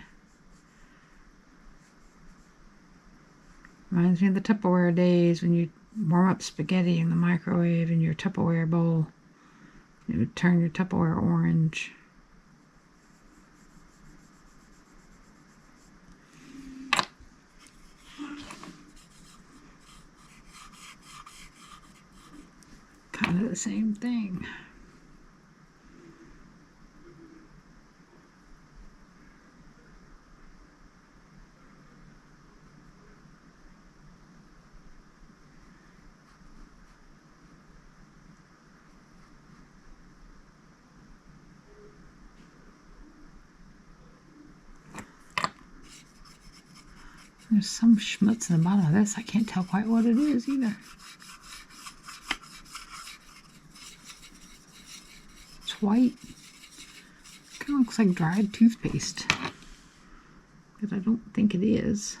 Reminds me of the Tupperware days when you warm up spaghetti in the microwave in your Tupperware bowl. It would turn your Tupperware orange. Kind of the same thing. There's some schmutz in the bottom of this. I can't tell quite what it is either. It's white. Kind of looks like dried toothpaste. But I don't think it is.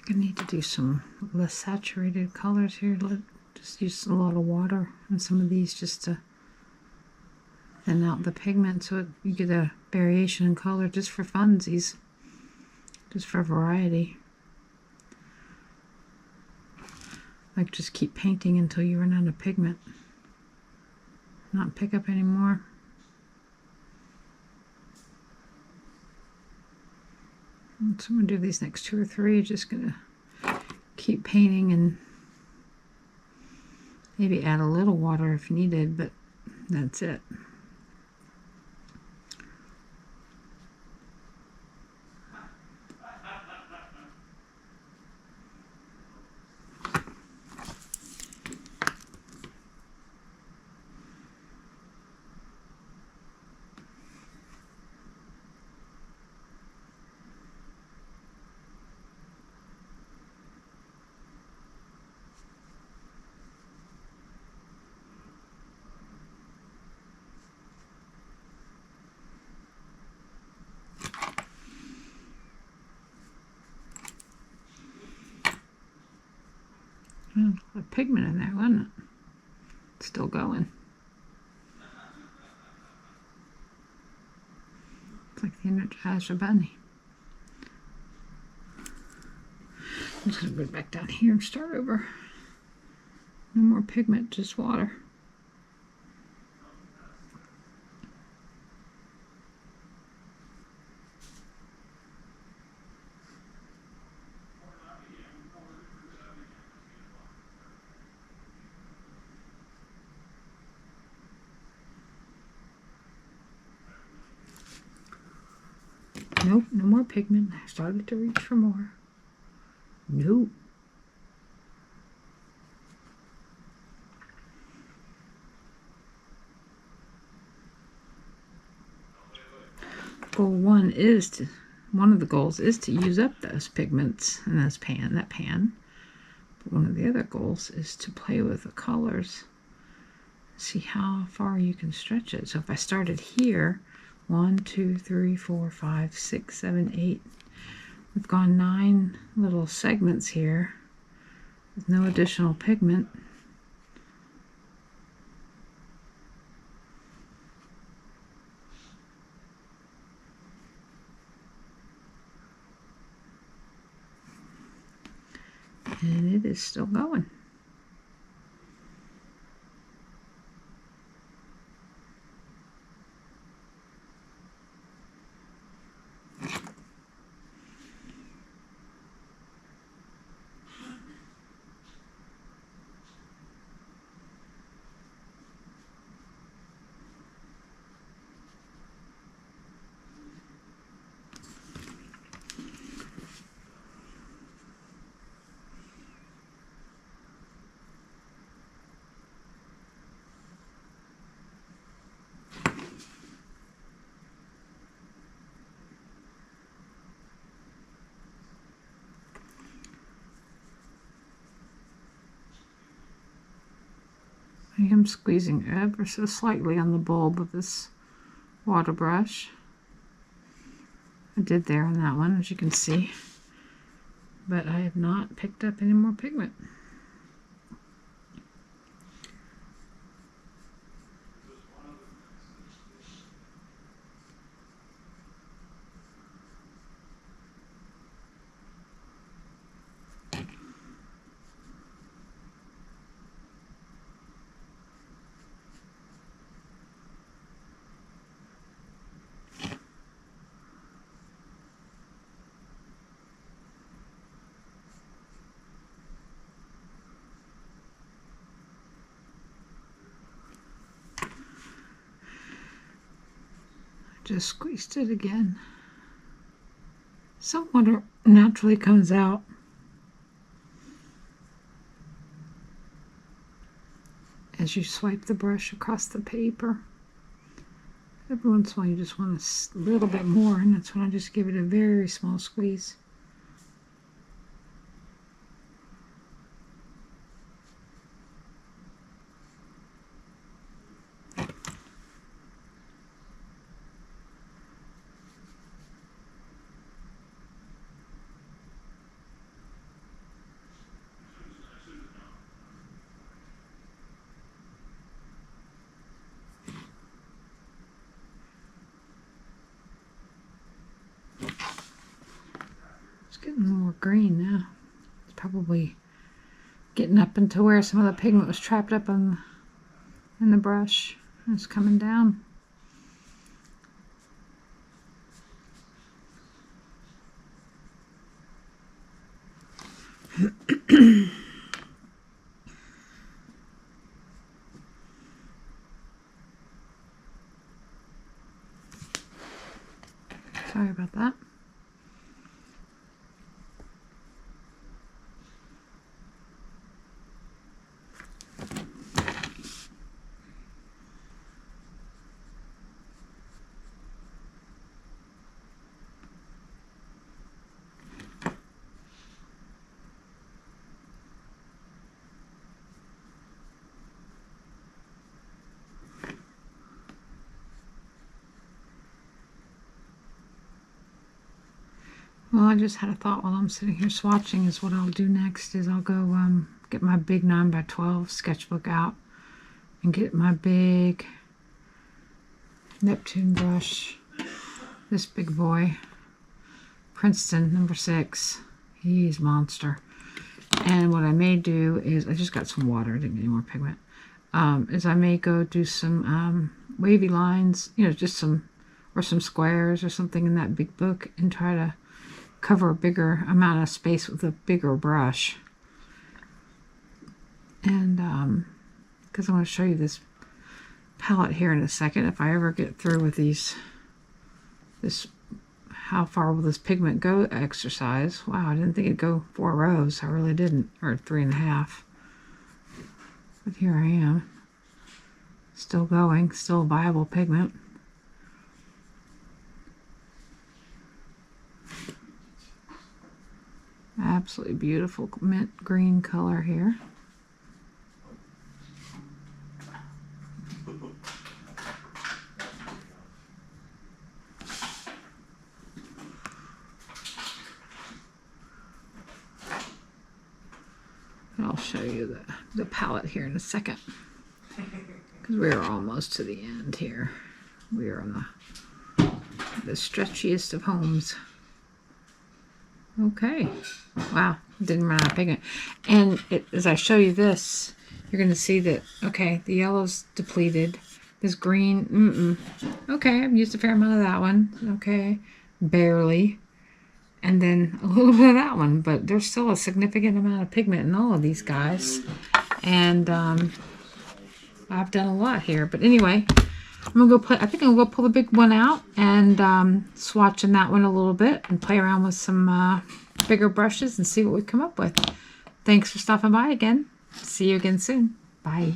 I need to do some less saturated colors here. Just use a lot of water on some of these just to thin out the pigment so you get a variation in color just for funsies, just for variety. Like just keep painting until you run out of pigment. Not pick up anymore. So I'm going to do these next 2 or 3. Just going to keep painting and maybe add a little water if needed, but that's it. A lot of pigment in there, wasn't it? It's still going. It's like the Energizer Bunny. I'm just going to go back down here and start over. No more pigment, just water. Nope, no more pigment. I started to reach for more. Nope. One of the goals is to use up those pigments in that pan. But one of the other goals is to play with the colors. See how far you can stretch it. So if I started here, 1, 2, 3, 4, 5, 6, 7, 8. We've gone 9 little segments here with no additional pigment. And it is still going. I am squeezing ever so slightly on the bulb of this water brush. I did there on that one, as you can see. But I have not picked up any more pigment. Just squeezed it again. Some water naturally comes out. As you swipe the brush across the paper. Every once in a while you just want a little bit more, and that's when I just give it a very small squeeze. green now. It's probably getting up into where some of the pigment was trapped up in the brush. It's coming down. Sorry about that. Well, I just had a thought while I'm sitting here swatching is what I'll do next is I'll go get my big 9x12 sketchbook out and get my big Neptune brush, this big boy, Princeton number 6. He's a monster. And what I may do is, I just got some water, I didn't get any more pigment, is I may go do some wavy lines, you know, just some, or some squares or something in that big book and try to cover a bigger amount of space with a bigger brush. And because I want to show you this palette here in a second, if I ever get through with these, this how far will this pigment go exercise. Wow, I didn't think it'd go 4 rows. I really didn't, or 3.5. But here I am, still going, still a viable pigment. Absolutely beautiful mint green color here. I'll show you the palette here in a second, because we're almost to the end here. We are on the stretchiest of homes. Okay, wow, didn't run out of pigment. And as I show you this, you're going to see that, okay, the yellow's depleted. This green, okay, I've used a fair amount of that one. Okay, barely. And then a little bit of that one, but there's still a significant amount of pigment in all of these guys. And I've done a lot here. But anyway, I'm gonna go play. I think I'm gonna go pull the big one out and swatch in that one a little bit and play around with some bigger brushes and see what we come up with. Thanks for stopping by again. See you again soon. Bye.